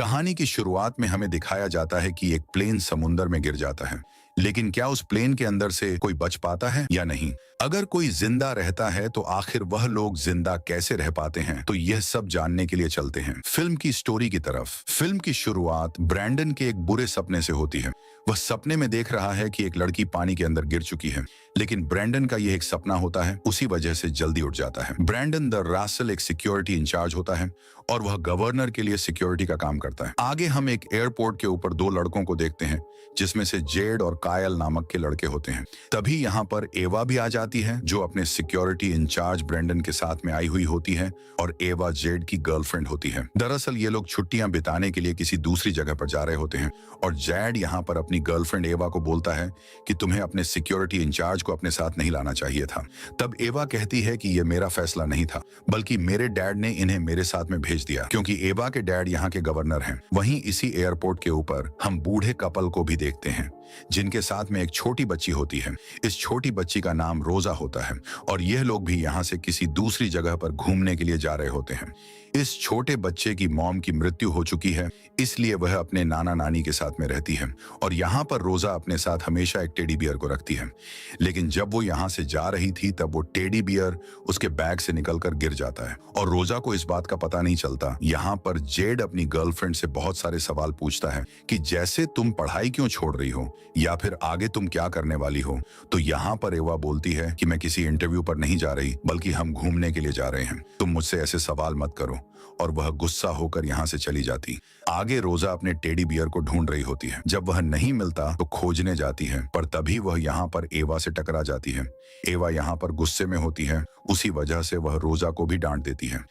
कहानी की शुरुआत में हमें दिखाया जाता है कि एक प्लेन समुंदर में गिर जाता है, लेकिन क्या उस प्लेन के अंदर से कोई बच पाता है या नहीं? अगर कोई जिंदा रहता है तो आखिर वह लोग जिंदा कैसे रह पाते हैं? तो यह सब जानने के लिए चलते हैं फिल्म की स्टोरी की तरफ। फिल्म की शुरुआत ब्रैंडन के एक बुरे सपने से होती है। वह सपने में देख रहा है कि एक लड़की पानी के अंदर गिर चुकी है, लेकिन ब्रैंडन का यह एक सपना होता है, उसी वजह से जल्दी उठ जाता है। ब्रैंडन द रासल एक सिक्योरिटी इंचार्ज होता है और वह गवर्नर के लिए सिक्योरिटी का काम करता है। आगे हम एक एयरपोर्ट के ऊपर दो लड़कों को देखते हैं, जिसमें से जेड और कायल नामक के लड़के होते हैं। तभी यहाँ पर एवा भी आ जाती है, जो अपने सिक्योरिटी इंचार्ज ब्रैंडन के साथ में आई हुई होती है, और एवा जेड की गर्लफ्रेंड होती है। दरअसल ये लोग छुट्टियां बिताने के लिए किसी दूसरी जगह पर जा रहे होते हैं और जेड यहाँ पर अपनी गर्लफ्रेंड एवा को बोलता है कि तुम्हें अपने सिक्योरिटी इंचार्ज को अपने साथ नहीं लाना चाहिए था। तब एवा कहती है कि यह मेरा फैसला नहीं था, बल्कि मेरे डैड ने इन्हें मेरे साथ में भेज दिया, क्योंकि एवा के डैड यहाँ के गवर्नर हैं। वहीं इसी एयरपोर्ट के ऊपर हम बूढ़े कपल को भी देखते हैं, जिनके साथ में एक छोटी बच्ची होती है। इस छोटी बच्ची का नाम रोजा होता है और यह लोग भी यहाँ से किसी दूसरी जगह पर घूमने के लिए जा रहे होते हैं। इस छोटे बच्चे की मॉम की मृत्यु हो चुकी है, इसलिए वह अपने नाना नानी के साथ में रहती है और यहाँ पर रोजा अपने साथ हमेशा एक टेडी बियर को रखती है। लेकिन जब वो यहाँ से जा रही थी तब वो टेडी बियर उसके बैग से निकलकर गिर जाता है और रोजा को इस बात का पता नहीं चलता। यहाँ पर जेड अपनी गर्लफ्रेंड से बहुत सारे सवाल पूछता है कि जैसे तुम पढ़ाई क्यों छोड़ रही हो, या फिर आगे तुम क्या करने वाली हो? तो यहाँ पर एवा बोलती है कि मैं किसी इंटरव्यू पर नहीं जा रही, बल्कि हम घूमने के लिए जा रहे हैं, तुम मुझसे ऐसे सवाल मत करो। और वह गुस्सा होकर यहाँ से चली जाती। आगे रोजा अपने टेडी बियर को ढूंढ रही होती है। जब वह नहीं मिलता तो खोजने जाती है, पर तभी वह यहाँ पर एवा से टकरा जाती है। एवा यहाँ पर गुस्से में होती है, उसी वजह से वह रोजा को भी डांट देती है।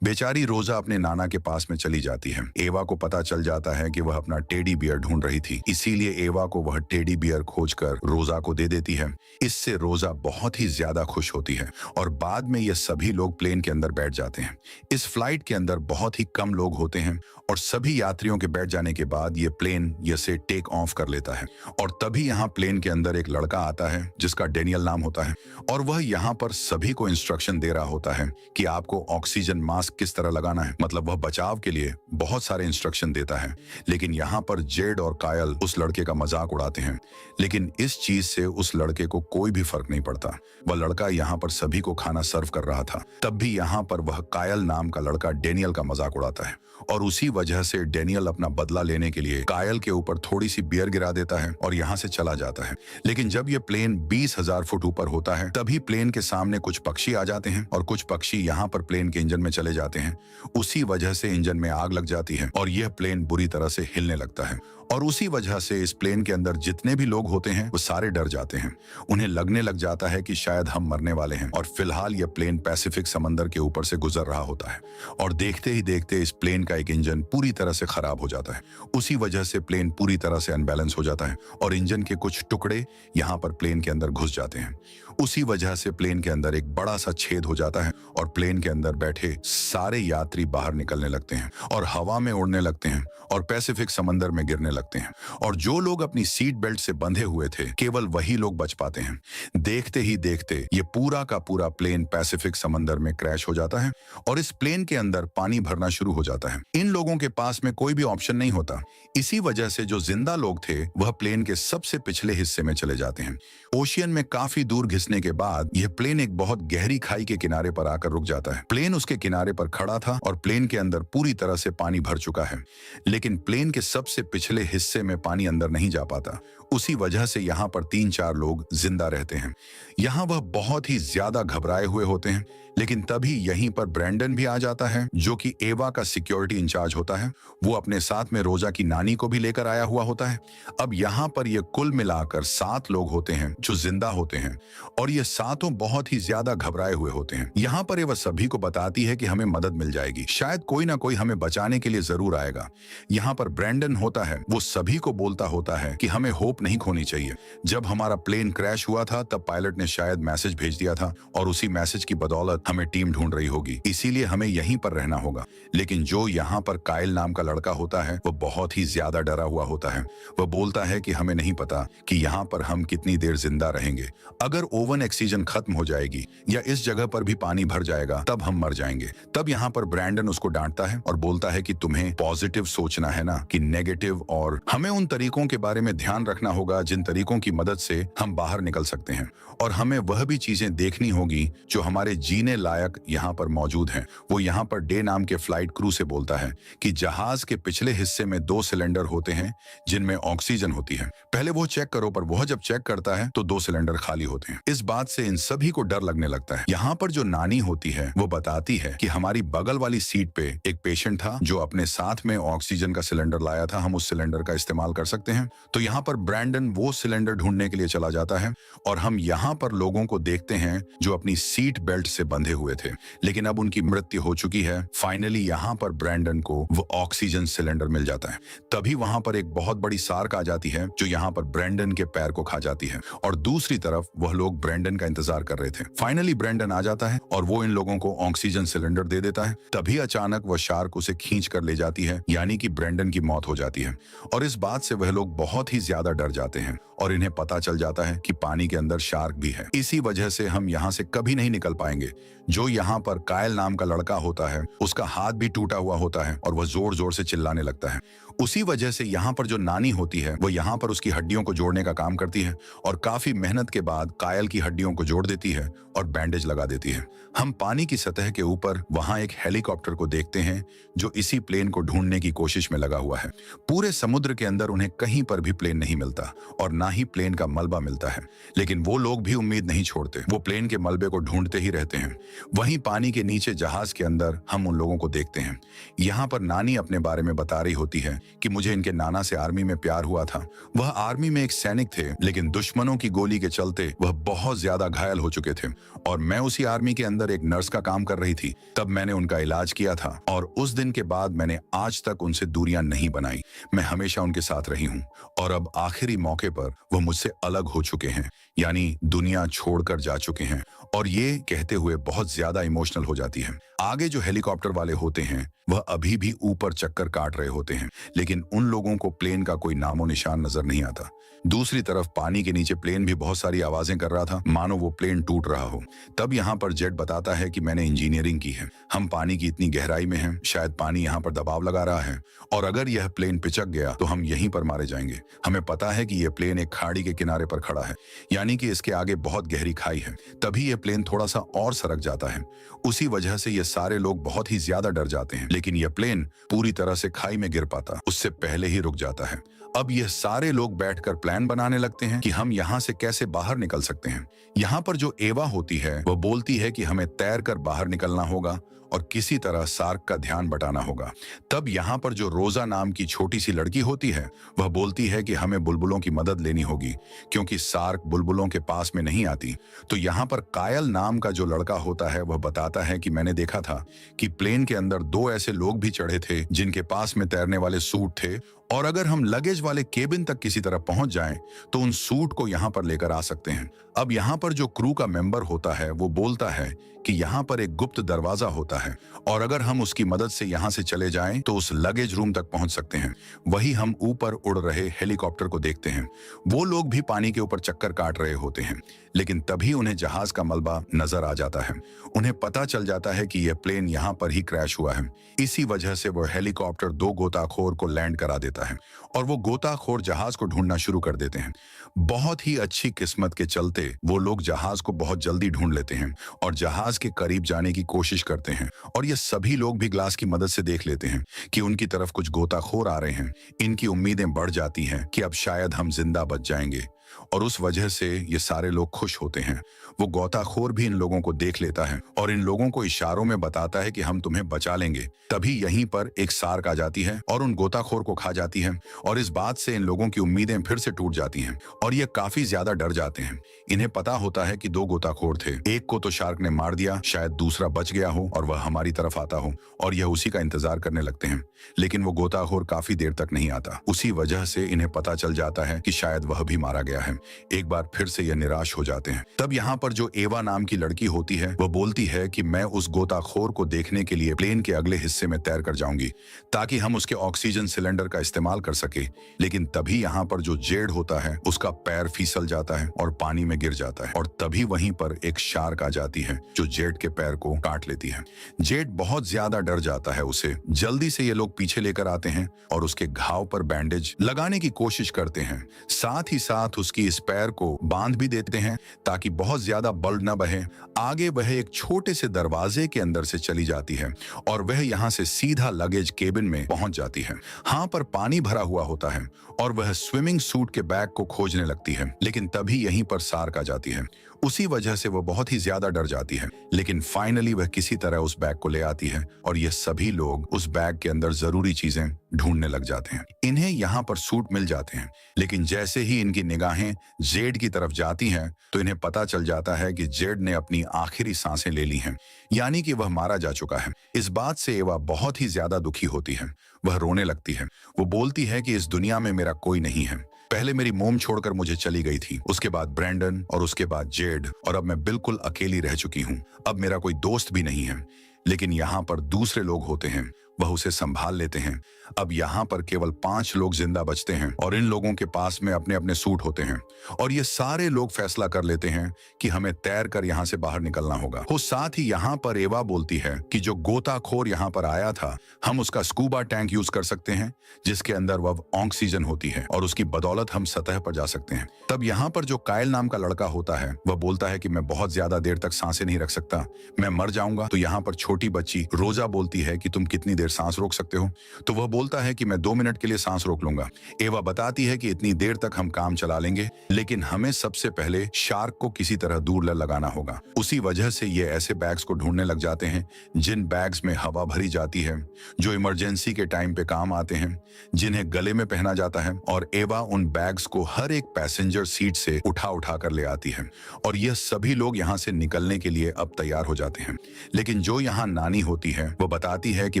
बेचारी रोजा अपने नाना के पास में चली जाती है। एवा को पता चल जाता है कि वह अपना टेडी बियर ढूंढ रही थी, इसीलिए एवा को वह टेडी बियर खोजकर रोजा को दे देती है। इससे रोजा बहुत ही ज्यादा खुश होती है और बाद में ये सभी लोग प्लेन के अंदर बैठ जाते हैं। इस फ्लाइट के अंदर बहुत ही कम लोग होते हैं और सभी यात्रियों के बैठ जाने के बाद ये प्लेन से टेक ऑफ कर लेता है। और तभी यहाँ प्लेन के अंदर एक लड़का आता है जिसका डेनियल नाम होता है और वह यहाँ पर सभी को इंस्ट्रक्शन दे रहा होता है कि आपको ऑक्सीजन मास्क किस तरह लगाना है। मतलब वह बचाव के लिए बहुत सारे इंस्ट्रक्शन देता है। लेकिन यहाँ पर जेड और कायल उस लड़के का मजाक उड़ाते हैं, लेकिन इस चीज से उस लड़के को कोई भी फर्क नहीं पड़ता। वह लड़का यहाँ पर सभी को खाना सर्व कर रहा था। तब भी यहाँ पर वह कायल नाम का लड़का डेनियल का मजाक उड़ाता है और उसी वजह से डेनियल अपना बदला लेने के लिए कायल के ऊपर थोड़ी सी बियर गिरा देता है और यहाँ से चला जाता है। लेकिन जब ये प्लेन 20,000 फुट ऊपर होता है तभी प्लेन के सामने कुछ पक्षी आ जाते हैं और कुछ पक्षी यहाँ पर प्लेन के इंजन में चले जाते हैं। उसी वजह से इंजन में आग लग जाती है और यह प्लेन बुरी तरह से हिलने लगता है और उसी वजह से इस प्लेन के अंदर जितने भी लोग होते हैं वो सारे डर जाते हैं। उन्हें लगने लग जाता है कि शायद हम मरने वाले हैं। और फिलहाल यह प्लेन पैसिफिक समंदर के ऊपर से गुजर रहा होता है और देखते ही देखते इस प्लेन का एक इंजन पूरी तरह से खराब हो जाता है। उसी वजह से प्लेन पूरी तरह से अनबैलेंस हो जाता है और इंजन के कुछ टुकड़े यहाँ पर प्लेन के अंदर घुस जाते हैं। उसी वजह से प्लेन के अंदर एक बड़ा सा छेद हो जाता है और प्लेन के अंदर बैठे सारे यात्री बाहर निकलने लगते हैं और हवा में उड़ने लगते हैं और पैसिफिक समंदर में गिरने लगते हैं। और जो लोग अपनी सीट बेल्ट से बंधे हुए थे केवल वही लोग बच पाते हैं। देखते ही देखते ये पूरा का पूरा प्लेन पैसिफिक समंदर में क्रैश हो जाता है और इस प्लेन के अंदर पानी भरना शुरू हो जाता है। इन लोगों के पास में कोई भी ऑप्शन नहीं होता। इसी वजह से जो जिंदा लोग थे वह प्लेन के सबसे पिछले हिस्से में चले जाते हैं। ओशियन में काफी दूर घिसने के बाद यह प्लेन एक बहुत गहरी खाई के किनारे पर आकर रुक जाता है। प्लेन उसके किनारे पर खड़ा था और प्लेन के अंदर पूरी तरह से पानी भर चुका है, लेकिन प्लेन के सबसे पिछले हिस्से में पानी अंदर नहीं जा पाता। उसी वजह से यहाँ पर 3-4 लोग जिंदा रहते हैं। यहाँ वह बहुत ही ज्यादा घबराए हुए होते हैं, लेकिन तभी यहीं पर ब्रैंडन भी आ जाता है, जो कि एवा का सिक्योरिटी इंचार्ज होता है। वो अपने साथ में रोजा की नानी को भी लेकर आया हुआ होता है। अब यहाँ पर ये कुल मिलाकर 7 लोग होते हैं जो जिंदा होते हैं और ये सातों बहुत ही ज्यादा घबराए हुए होते हैं। यहाँ पर एवा सभी को बताती है कि हमें मदद मिल जाएगी, शायद कोई ना कोई हमें बचाने के लिए जरूर आएगा। यहाँ पर ब्रैंडन होता है, वो सभी को बोलता होता है कि हमें होप नहीं खोनी चाहिए। जब हमारा प्लेन क्रैश हुआ था तब पायलट ने शायद मैसेज भेज दिया था और उसी मैसेज की बदौलत हमें टीम ढूंढ रही होगी, इसीलिए हमें यहीं पर रहना होगा। लेकिन जो यहाँ पर कायल नाम का लड़का होता है वो बहुत ही ज्यादा डरा हुआ होता है। वह बोलता है कि हमें नहीं पता कि यहाँ पर हम कितनी देर जिंदा रहेंगे। अगर ओवन ऑक्सीजन खत्म हो जाएगी या इस जगह पर भी पानी भर जाएगा तब हम मर जाएंगे। तब यहाँ पर ब्रैंडन उसको डांटता है और बोलता है कि तुम्हें पॉजिटिव सोचना है ना कि नेगेटिव, और हमें उन तरीकों के बारे में ध्यान रखना होगा जिन तरीकों की मदद से हम बाहर निकल सकते हैं, और हमें वह भी चीजें देखनी होगी जो हमारे जीने लायक यहाँ पर मौजूद हैं। वो यहाँ पर डे नाम के फ्लाइट क्रू से बोलता है कि जहाज के पिछले हिस्से में 2 सिलेंडर होते हैं जिनमें ऑक्सीजन होती है, पहले वो चेक करो। पर वह जब चेक करता है तो 2 सिलेंडर खाली होते हैं। इस बात से इन सभी को डर लगने लगता है। यहाँ पर जो नानी होती है वो बताती है कि हमारी बगल वाली सीट पे एक पेशेंट था जो अपने साथ में ऑक्सीजन का सिलेंडर लाया था, हम उस सिलेंडर का इस्तेमाल कर सकते हैं। तो यहाँ पर ब्रैंडन वो सिलेंडर ढूंढने के लिए चला जाता है और हम यहाँ पर लोगों को देखते हैं जो अपनी सीट बेल्ट से बंधे हुए थे, लेकिन अब उनकी मृत्यु हो चुकी है। फाइनली यहाँ पर ब्रैंडन को वो ऑक्सीजन सिलेंडर मिल जाता है। तभी वहां पर एक बहुत बड़ी सार्क आ जाती है जो यहाँ पर ब्रैंडन के पैर को खा जाती है, और दूसरी तरफ वह लोग ब्रैंडन का इंतजार कर रहे थे। फाइनली ब्रैंडन आ जाता है और वो इन लोगों को ऑक्सीजन सिलेंडर दे देता है। तभी अचानक वह शार्क उसे खींच कर ले जाती है, यानी कि ब्रैंडन की मौत हो जाती है। और इस बात से वह लोग बहुत ही ज्यादा डर जाते हैं और इन्हें पता चल जाता है कि पानी के अंदर शार्क भी है। इसी वजह से हम यहाँ से कभी नहीं निकल पाएंगे। जो यहाँ पर कायल नाम का लड़का होता है उसका हाथ भी टूटा हुआ होता है और वह जोर जोर से चिल्लाने लगता है। उसी वजह से यहाँ पर जो नानी होती है वो यहाँ पर उसकी हड्डियों को जोड़ने का काम करती है और काफी मेहनत के बाद कायल की हड्डियों को जोड़ देती है और बैंडेज लगा देती है। हम पानी की सतह के ऊपर वहां एक हेलीकॉप्टर को देखते हैं जो इसी प्लेन को ढूंढने की कोशिश में लगा हुआ है। पूरे समुद्र के अंदर उन्हें कहीं पर भी प्लेन नहीं मिलता और ना ही प्लेन का मलबा मिलता है, लेकिन वो लोग भी उम्मीद नहीं छोड़ते। वो प्लेन के मलबे को ढूंढते ही रहते हैं। वहीं पानी के नीचे जहाज के अंदर हम उन लोगों को देखते हैं। यहाँ पर नानी अपने बारे में बता रही होती है कि मुझे इनके नाना से आर्मी में प्यार हुआ था। वह आर्मी में एक सैनिक थे, लेकिन दुश्मनों की गोली के चलते वह बहुत ज्यादा घायल हो चुके थे और मैं उसी आर्मी के अंदर एक नर्स का काम कर रही थी। तब मैंने उनका इलाज किया था और उस दिन के बाद मैंने आज तक उनसे दूरियां नहीं बनाई। मैं हमेशा उनके साथ रही हूँ और अब आखिरी मौके पर वह मुझसे अलग हो चुके हैं, यानी दुनिया छोड़कर जा चुके हैं। और ये कहते हुए बहुत ज्यादा इमोशनल हो जाती है। आगे जो हेलीकॉप्टर वाले होते हैं वह अभी भी ऊपर चक्कर काट रहे होते हैं, लेकिन उन लोगों को प्लेन का कोई नामो निशान नजर नहीं आता। दूसरी तरफ पानी के नीचे प्लेन भी बहुत सारी आवाजें कर रहा था, मानो वो प्लेन टूट रहा हो। तब यहाँ पर जेट बताता है कि मैंने इंजीनियरिंग की है, हम पानी की इतनी गहराई में हैं, शायद पानी यहाँ पर दबाव लगा रहा है और अगर यह प्लेन पिचक गया तो हम यहीं पर मारे जाएंगे। हमें पता है कि यह प्लेन एक खाड़ी के किनारे पर खड़ा है, यानी कि इसके आगे बहुत गहरी खाई है। तभी यह प्लेन थोड़ा सा और सरक जाता है। उसी वजह से ये सारे लोग बहुत ही ज्यादा डर जाते हैं, लेकिन यह प्लेन पूरी तरह से खाई में गिर पाता उससे पहले ही रुक जाता है। अब यह सारे लोग बैठकर प्लान बनाने लगते हैं कि हम यहाँ से कैसे बाहर निकल सकते हैं। यहाँ पर जो एवा होती है वह बोलती है कि हमें तैरकर बाहर निकलना होगा और किसी तरह सार्क का ध्यान बटाना होगा। तब यहाँ पर जो रोजा नाम की छोटी सी लड़की होती है वह बोलती है कि हमें बुलबुलों की मदद लेनी होगी क्योंकि सार्क बुलबुलों के पास में नहीं आती। तो यहाँ पर कायल नाम का जो लड़का होता है वह बताता है कि मैंने देखा था कि प्लेन के अंदर 2 ऐसे लोग भी चढ़े थे जिनके पास में तैरने वाले सूट थे और अगर हम लगेज वाले केबिन तक किसी तरह पहुंच जाएं तो उन सूट को यहाँ पर लेकर आ सकते हैं। अब यहाँ पर जो क्रू का मेंबर होता है वो बोलता है कि यहाँ पर एक गुप्त दरवाजा होता है और अगर हम उसकी मदद से यहाँ से चले जाएं तो उस लगेज रूम तक पहुंच सकते हैं। वही हम ऊपर उड़ रहे हेलीकॉप्टर को देखते हैं। वो लोग भी पानी के ऊपर चक्कर काट रहे होते हैं, लेकिन तभी उन्हें जहाज का मलबा नजर आ जाता है। उन्हें पता चल जाता है कि यह प्लेन यहाँ पर ही क्रैश हुआ है। इसी वजह से वह हेलीकॉप्टर 2 गोताखोर को लैंड करा देता है और वो गोताखोर जहाज को ढूंढना शुरू कर देते हैं। बहुत ही अच्छी किस्मत के चलते वो लोग जहाज को बहुत जल्दी ढूंढ लेते हैं और जहाज के करीब जाने की कोशिश करते हैं और ये सभी लोग भी ग्लास की मदद से देख लेते हैं कि उनकी तरफ कुछ गोताखोर आ रहे हैं। इनकी उम्मीदें बढ़ जाती हैं कि अब शायद हम जिंदा बच जाएंगे और उस वजह से ये सारे लोग खुश होते हैं। वो गोताखोर भी इन लोगों को देख लेता है और इन लोगों को इशारों में बताता है कि हम तुम्हें बचा लेंगे। तभी यहीं पर एक सार्क आ जाती है और उन गोताखोर को खा जाती है और इस बात से इन लोगों की उम्मीदें फिर से टूट जाती हैं और ये काफी ज्यादा डर जाते हैं। इन्हें पता होता है कि 2 गोताखोर थे, एक को तो शार्क ने मार दिया, शायद दूसरा बच गया हो और वह हमारी तरफ आता हो और यह उसी का इंतजार करने लगते हैं, लेकिन वो गोताखोर काफी देर तक नहीं आता। उसी वजह से इन्हें पता चल जाता है कि शायद वह भी मारा गया गया है। एक बार फिर से ये निराश हो जाते हैं। तब यहाँ पर जो एवा नाम की लड़की होती है वह बोलती है कि मैं उस गोताखोर को देखने के लिए प्लेन के अगले हिस्से में तैर कर जाऊंगी ताकि हम उसके ऑक्सीजन सिलेंडर का इस्तेमाल कर सके। लेकिन तभी यहाँ पर जो जेड होता है उसका पैर फिसल जाता है और पानी में गिर जाता है, और तभी वहीं पर एक शार्क आ जाती है जो जेड के पैर को काट लेती है। जेड बहुत ज्यादा डर जाता है। उसे जल्दी से ये लोग पीछे लेकर आते हैं और उसके घाव पर बैंडेज लगाने की कोशिश करते हैं। साथ ही साथ उसकी इस पैर को बांध भी देते हैं ताकि बहुत ज्यादा ब्लड न बहे। आगे वह एक छोटे से दरवाजे के अंदर से चली जाती है और वह यहाँ से सीधा लगेज केबिन में पहुंच जाती है। हाँ, पर पानी भरा हुआ होता है और वह स्विमिंग सूट के बैग को खोजने लगती है। लेकिन तभी यहीं पर शार्क आ जाती है। उसी वजह से वह बहुत ही ज्यादा डर जाती है। लेकिन फाइनली वह किसी तरह उस बैग को ले आती है और ये सभी लोग उस बैग के अंदर जरूरी चीजें ढूंढने लग जाते हैं। इन्हें यहाँ पर सूट मिल जाते हैं। लेकिन जैसे ही इनकी निगाहें जेड की तरफ जाती हैं तो इन्हें पता चल जाता है कि जेड ने अपनी आखिरी सांसें ले ली हैं, यानी कि वह मारा जा चुका है। इस बात से एवा बहुत ही ज्यादा दुखी होती है। वह रोने लगती है। वो बोलती है कि इस दुनिया में मेरा कोई नहीं है। पहले मेरी मोम छोड़कर मुझे चली गई थी, उसके बाद ब्रैंडन और उसके बाद जेड, और अब मैं बिल्कुल अकेली रह चुकी हूँ। अब मेरा कोई दोस्त भी नहीं है। लेकिन यहाँ पर दूसरे लोग होते हैं, वह उसे संभाल लेते हैं। अब यहाँ पर केवल 5 लोग जिंदा बचते हैं और इन लोगों के पास में अपने अपने सूट होते हैं और ये सारे लोग फैसला कर लेते हैं कि हमें तैर कर यहाँ से बाहर निकलना होगा। वो साथ ही यहाँ पर एवा बोलती है कि जो गोताखोर यहाँ पर आया था, हम उसका स्कूबा टैंक यूज कर सकते हैं जिसके अंदर वह ऑक्सीजन होती है और उसकी बदौलत हम सतह पर जा सकते हैं। तब यहाँ पर जो कायल नाम का लड़का होता है वह बोलता है कि मैं बहुत ज्यादा देर तक सांसें नहीं रख सकता, मैं मर जाऊंगा। तो यहाँ पर छोटी बच्ची रोजा बोलती है कि तुम कितनी देर सांस रोक सकते हो? तो वह बोलता है कि मैं 2 मिनट के लिए सांस रोक लूंगा। एवा बताती है कि इतनी देर तक हम काम चला लेंगे, लेकिन हमें सबसे पहले शार्क को किसी तरह दूर लगाना होगा। उसी वजह से ये ऐसे बैग्स को ढूंढने लग जाते हैं जिन बैग्स में हवा भरी जाती है, जो इमरजेंसी के टाइम पे काम आते हैं, जिन्हें गले में पहना जाता है। और एवा उन बैग्स को हर एक पैसेंजर सीट से उठा उठा कर ले आती है और यह सभी लोग यहाँ से निकलने के लिए अब तैयार हो जाते हैं। लेकिन जो यहाँ नानी होती है वो बताती है कि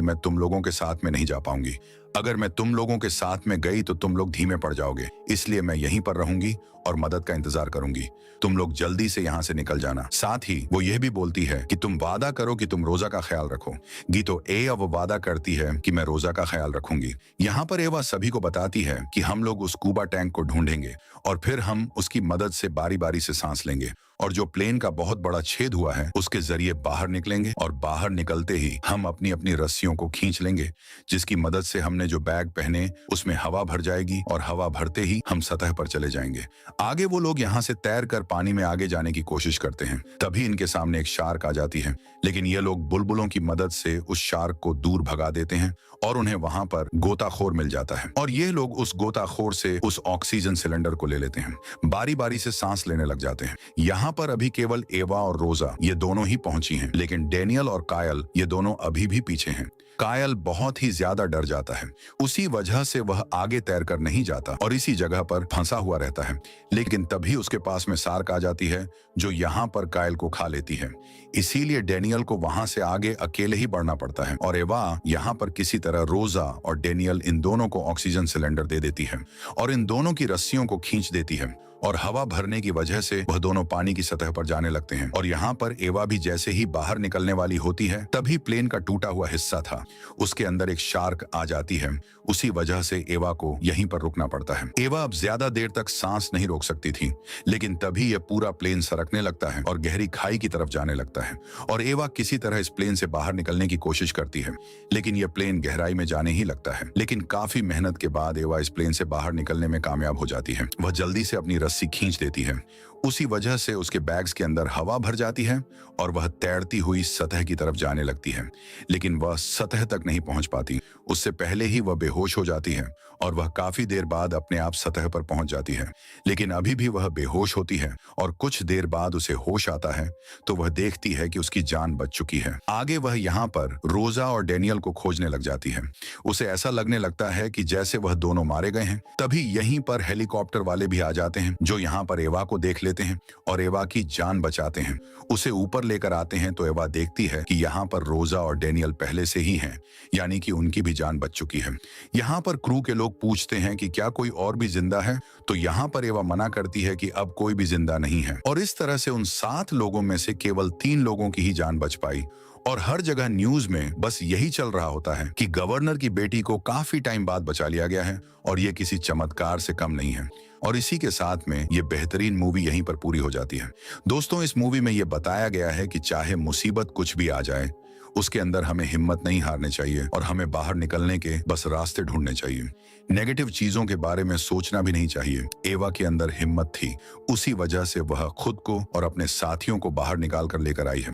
मैं तुम लोगों के साथ में नहीं जा पाऊंगी। अगर मैं तुम लोगों के साथ में गई तो तुम लोग धीमे पड़ जाओगे, इसलिए मैं यहीं पर रहूंगी और मदद का इंतजार करूंगी। तुम लोग जल्दी से यहाँ से निकल जाना। साथ ही वो ये भी बोलती है कि तुम वादा करो कि तुम रोजा का ख्याल रखोगी। तो एवा वो वादा करती है कि मैं रोजा का ख्याल रखूंगी। यहाँ पर एवा सभी को बताती है कि हम लोग उस स्कूबा टैंक को ढूंढेंगे और फिर हम उसकी मदद से बारी बारी से सांस लेंगे और जो प्लेन का बहुत बड़ा छेद हुआ है उसके जरिए बाहर निकलेंगे और बाहर निकलते ही हम अपनी अपनी रस्सियों को खींच लेंगे, जिसकी मदद से हमने जो बैग पहने उसमें हवा भर जाएगी और हवा भरते ही हम सतह पर चले जाएंगे। आगे वो लोग यहाँ से तैर कर पानी में आगे जाने की कोशिश करते हैं। तभी इनके सामने एक शार्क आ जाती है, लेकिन ये लोग बुलबुलों की मदद से उस शार्क को दूर भगा देते हैं और उन्हें वहां पर गोताखोर मिल जाता है और ये लोग उस गोताखोर से उस ऑक्सीजन सिलेंडर को ले लेते हैं। बारी बारी से सांस लेने लग जाते हैं। यहाँ पर अभी केवल एवा और रोजा ये दोनों ही पहुंची हैं, लेकिन डेनियल और कायल ये दोनों अभी भी पीछे हैं। कायल बहुत ही ज्यादा डर जाता है, उसी वजह से वह आगे तैर कर नहीं जाता और इसी जगह पर फंसा हुआ रहता है। लेकिन तभी उसके पास में शार्क आ जाती है जो यहाँ पर कायल को खा लेती है। इसीलिए डेनियल को वहां से आगे अकेले ही बढ़ना पड़ता है और एवा यहाँ पर किसी तरह रोजा और डेनियल इन दोनों को ऑक्सीजन सिलेंडर दे देती है और इन दोनों की रस्सियों को खींच देती है और हवा भरने की वजह से वह दोनों पानी की सतह पर जाने लगते हैं। और यहाँ पर एवा भी जैसे ही बाहर निकलने वाली होती है तभी प्लेन का टूटा हुआ हिस्सा था, उसके अंदर एक शार्क आ जाती है। उसी वजह से एवा को यहीं पर रुकना पड़ता है। एवा अब ज्यादा देर तक सांस नहीं रोक सकती थी, लेकिन तभी यह पूरा प्लेन सरकने लगता है और गहरी खाई की तरफ जाने लगता है और एवा किसी तरह इस प्लेन से बाहर निकलने की कोशिश करती है, लेकिन यह प्लेन गहराई में जाने ही लगता है। लेकिन काफी मेहनत के बाद एवा इस प्लेन से बाहर निकलने में कामयाब हो जाती है। वह जल्दी से अपनी रस्सी खींच देती है। उसी वजह से उसके बैग्स के अंदर हवा भर जाती है और वह तैरती हुई सतह की तरफ जाने लगती है, लेकिन वह सतह तक नहीं पहुंच पाती। उससे पहले ही वह बेहोश हो जाती है और वह काफी देर बाद अपने आप सतह पर पहुंच जाती है, लेकिन अभी भी वह बेहोश होती है और कुछ देर बाद उसे होश आता है तो वह देखती है कि उसकी जान बच चुकी है। आगे वह यहाँ पर रोजा और डेनियल को खोजने लग जाती है। उसे ऐसा लगने लगता है कि जैसे वह दोनों मारे गए हैं। तभी यहीं पर हेलीकॉप्टर वाले भी आ जाते हैं जो यहाँ पर एवा को देख लेते हैं और एवा की जान बचाते हैं। उसे ऊपर लेकर आते हैं तो एवा देखती है कि यहाँ पर रोजा और डेनियल पहले से ही हैं, यानी कि उनकी भी जान बच चुकी है। यहाँ पर क्रू के लोग लोग पूछते हैं कि क्या कोई और भी जिंदा है, तो यहाँ पर एवा मना करती है कि अब कोई भी जिंदा नहीं है। और इस तरह से उन 7 लोगों में से केवल 3 लोगों की ही जान बच पाई। और हर जगह न्यूज में बस यही चल रहा होता है कि गवर्नर की बेटी को काफी टाइम बाद बचा लिया गया है और ये किसी चमत्कार से कम नहीं है। और इसी के साथ में ये बेहतरीन मूवी यहीं पर पूरी हो जाती है। दोस्तों, इस मूवी में ये बताया गया है कि चाहे मुसीबत कुछ भी आ जाए, उसके अंदर हमें हिम्मत नहीं हारनी चाहिए और हमें बाहर निकलने के बस रास्ते ढूंढने चाहिए। नेगेटिव चीजों के बारे में सोचना भी नहीं चाहिए। एवा के अंदर हिम्मत थी, उसी वजह से वह खुद को और अपने साथियों को बाहर निकाल कर लेकर आई है।